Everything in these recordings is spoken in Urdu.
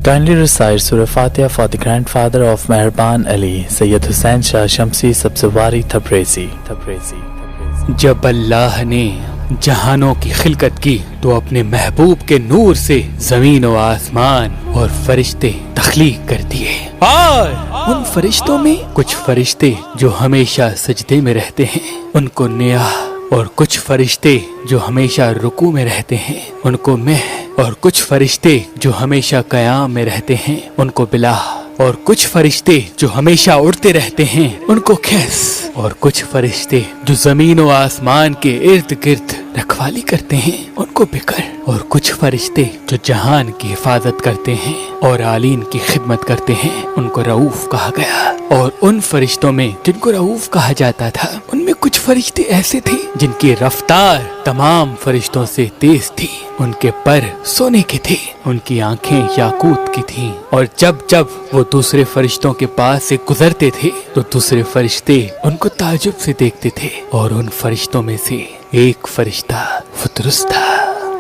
Kindly recite Surah Fatiha for the grandfather of Mehraban Ali, Sayyid Hussain Shah Shamsi Sabzawari Tabrizi. جب اللہ نے جہانوں کی خلقت کی تو اپنے محبوب کے نور سے زمین و آسمان اور فرشتے تخلیق کر دیے، اور ان فرشتوں میں کچھ فرشتے جو ہمیشہ سجدے میں رہتے ہیں ان کو نیا، اور کچھ فرشتے جو ہمیشہ رکوع میں رہتے ہیں ان کو مہ، اور کچھ فرشتے جو ہمیشہ قیام میں رہتے ہیں ان کو بلا، اور کچھ فرشتے جو ہمیشہ اڑتے رہتے ہیں ان کو خس، اور کچھ فرشتے جو زمین و آسمان کے ارد گرد رکھوالی کرتے ہیں ان کو بکر، اور کچھ فرشتے جو جہان کی حفاظت کرتے ہیں اور عالین کی خدمت کرتے ہیں ان کو رؤوف کہا گیا۔ اور ان فرشتوں میں جن کو رؤوف کہا جاتا تھا ان میں کچھ فرشتے ایسے تھے جن کی رفتار تمام فرشتوں سے تیز تھی، ان کے پر سونے کے تھے، ان کی آنکھیں یاقوت کی تھیں، اور جب جب وہ دوسرے فرشتوں کے پاس سے گزرتے تھے تو دوسرے فرشتے ان کو تعجب سے دیکھتے تھے، اور ان فرشتوں میں سے ایک فرشتہ فطرس تھا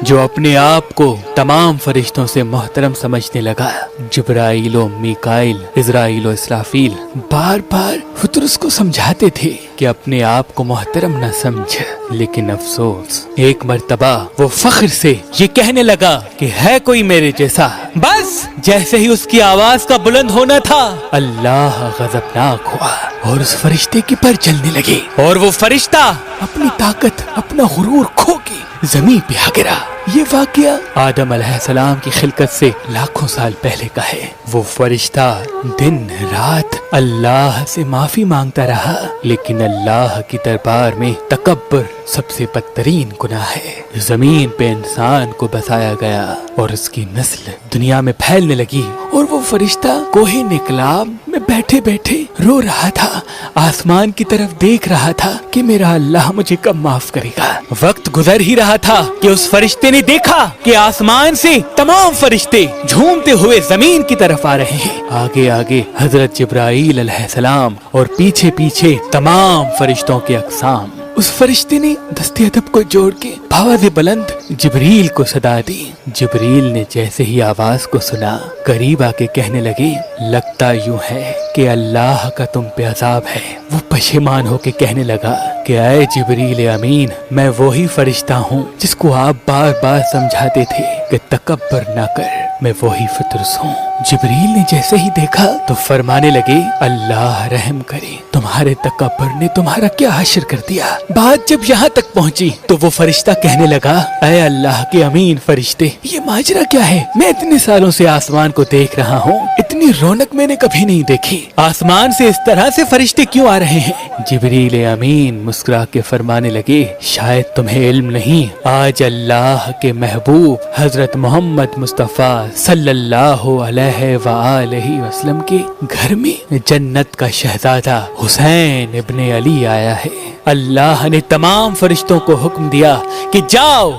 جو اپنے آپ کو تمام فرشتوں سے محترم سمجھنے لگا۔ جبرائیل و میکائیل، عزرائیل و اسرافیل بار بار فطرس کو سمجھاتے تھے کہ اپنے آپ کو محترم نہ سمجھ، لیکن افسوس ایک مرتبہ وہ فخر سے یہ کہنے لگا کہ ہے کوئی میرے جیسا، بس جیسے ہی اس کی آواز کا بلند ہونا تھا اللہ غضبناک ہوا اور اس فرشتے کے پر چلنے لگے، اور وہ فرشتہ اپنی طاقت، اپنا غرور کھو کے زمین پہ آ گرا۔ یہ واقعہ آدم علیہ السلام کی خلقت سے لاکھوں سال پہلے کا ہے۔ وہ فرشتہ دن رات اللہ سے معافی مانگتا رہا، لیکن اللہ کی دربار میں تکبر سب سے بدترین گناہ ہے۔ زمین پہ انسان کو بسایا گیا اور اس کی نسل دنیا میں پھیلنے لگی، اور وہ فرشتہ کوہ نکلاب میں بیٹھے بیٹھے رو رہا تھا، آسمان کی طرف دیکھ رہا تھا کہ میرا اللہ مجھے کب معاف کرے گا۔ وقت گزر ہی رہا تھا کہ اس فرشتے نے دیکھا کہ آسمان سے تمام فرشتے جھومتے ہوئے زمین کی طرف آ رہے ہیں، آگے آگے حضرت جبرائیل علیہ السلام اور پیچھے پیچھے تمام فرشتوں کے اقسام۔ اس فرشتے نے دست ادب کو جوڑ کے بآواز بلند جبریل کو صدا دی۔ جبریل نے جیسے ہی آواز کو سنا قریب آ کے کہنے لگے لگتا یوں ہے کہ اللہ کا تم پہ عذاب ہے۔ وہ پشیمان ہو کے کہنے لگا کہ اے جبریل امین، میں وہی فرشتہ ہوں جس کو آپ بار بار سمجھاتے تھے کہ تکبر نہ کر، میں وہی فطرس ہوں۔ جبریل نے جیسے ہی دیکھا تو فرمانے لگے اللہ رحم کرے، تمہارے تکبر نے تمہارا کیا حشر کر دیا۔ بات جب یہاں تک پہنچی تو وہ فرشتہ کہنے لگا اے اللہ کے امین فرشتے، یہ ماجرا کیا ہے؟ میں اتنے سالوں سے آسمان کو دیکھ رہا ہوں، اتنی رونق میں نے کبھی نہیں دیکھی، آسمان سے اس طرح سے فرشتے کیوں آ رہے ہیں؟ جبریل امین مسکرا کے فرمانے لگے شاید تمہیں علم نہیں، آج اللہ کے محبوب حضرت محمد مصطفیٰ صلی اللہ علیہ وآلہ وسلم کے گھر میں جنت کا شہزادہ حسین ابن علی آیا ہے۔ اللہ نے تمام فرشتوں کو حکم دیا کہ جاؤ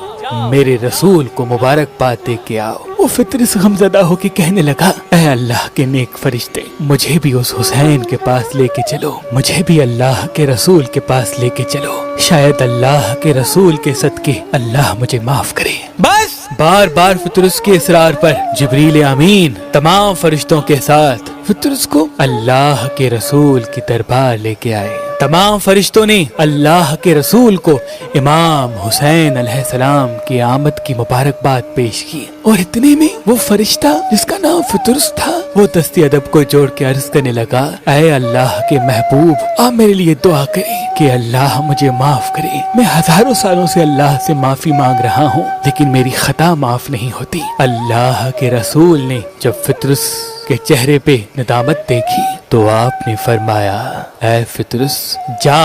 میرے رسول کو مبارکباد دے کے آؤ۔ وہ فطرس غمزدہ ہو کے کہنے لگا اے اللہ کے نیک فرشتے، مجھے بھی اس حسین کے پاس لے کے چلو، مجھے بھی اللہ کے رسول کے پاس لے کے چلو، شاید اللہ کے رسول کے صدقے اللہ مجھے معاف کرے۔ بس بار بار فطرس کے اصرار پر جبریل امین تمام فرشتوں کے ساتھ فطرس کو اللہ کے رسول کی دربار لے کے آئے۔ تمام فرشتوں نے اللہ کے رسول کو امام حسین علیہ السلام کی آمد کی مبارکباد پیش کی، اور اتنے میں وہ فرشتہ جس کا نام فطرس تھا وہ دست ادب کو جوڑ کے عرض کرنے لگا اے اللہ کے محبوب، آپ میرے لیے دعا کریں کہ اللہ مجھے معاف کرے۔ میں ہزاروں سالوں سے اللہ سے معافی مانگ رہا ہوں لیکن میری خطا معاف نہیں ہوتی۔ اللہ کے رسول نے جب فطرس کے چہرے پہ ندامت دیکھی تو آپ نے فرمایا اے فطرس، جا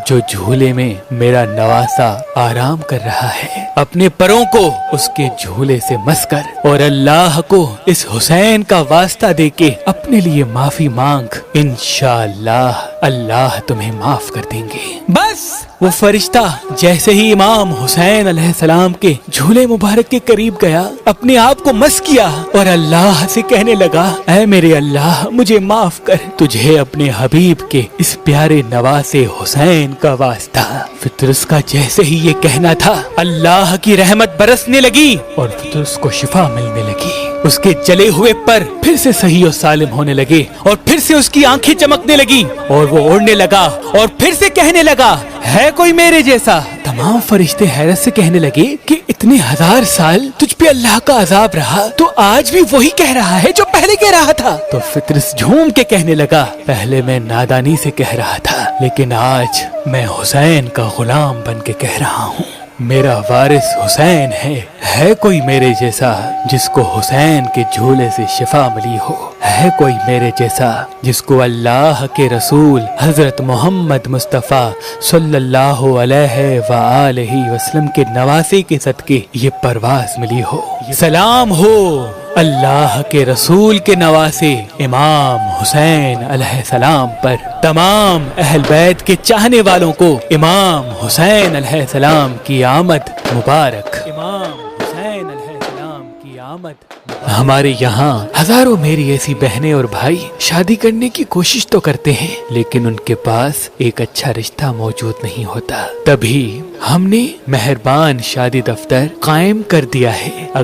جو جھولے میں میرا نواسا آرام کر رہا ہے اپنے پروں کو اس کے جھولے سے مس کر، اور اللہ کو اس حسین کا واسطہ دے کے اپنے لیے معافی مانگ، انشاءاللہ اللہ تمہیں معاف کر دیں گے۔ بس وہ فرشتہ جیسے ہی امام حسین علیہ السلام کے جھولے مبارک کے قریب گیا، اپنے آپ کو مس کیا اور اللہ سے کہنے لگا اے میرے اللہ مجھے معاف کر، تجھے اپنے حبیب کے اس پیارے نواسے حسین کا واسطہ۔ فطرس کا جیسے ہی یہ کہنا تھا اللہ کی رحمت برسنے لگی اور فطرس کو شفا ملنے لگی۔ اس کے جلے ہوئے پر پھر سے صحیح و سالم ہونے لگے اور پھر سے اس کی آنکھیں چمکنے لگی اور وہ اڑنے لگا اور پھر سے کہنے لگا ہے کوئی میرے جیسا۔ تمام فرشتے حیرت سے کہنے لگے کہ اتنے 1000 سال تجھ پہ اللہ کا عذاب رہا تو آج بھی وہی کہہ رہا ہے جو پہلے کہہ رہا تھا۔ تو فطرس جھوم کے کہنے لگا پہلے میں نادانی سے کہہ رہا تھا لیکن آج میں حسین کا غلام بن کے کہہ رہا ہوں۔ میرا وارث حسین ہے کوئی میرے جیسا جس کو حسین کے جھولے سے شفا ملی ہو؟ ہے کوئی میرے جیسا جس کو اللہ کے رسول حضرت محمد مصطفیٰ صلی اللہ علیہ وآلہ وسلم کے نواسے کے صدقے یہ پرواز ملی ہو؟ سلام ہو اللہ کے رسول کے نواسے امام حسین علیہ السلام پر۔ تمام اہل بیت کے چاہنے والوں کو امام حسین علیہ السلام کی آمد مبارک۔ امام حسین علیہ السلام کی آمد۔ ہمارے یہاں ہزاروں میری ایسی بہنیں اور بھائی شادی کرنے کی کوشش تو کرتے ہیں لیکن ان کے پاس ایک اچھا رشتہ موجود نہیں ہوتا، تبھی ہم نے مہربان شادی دفتر قائم کر دیا ہے۔ اگر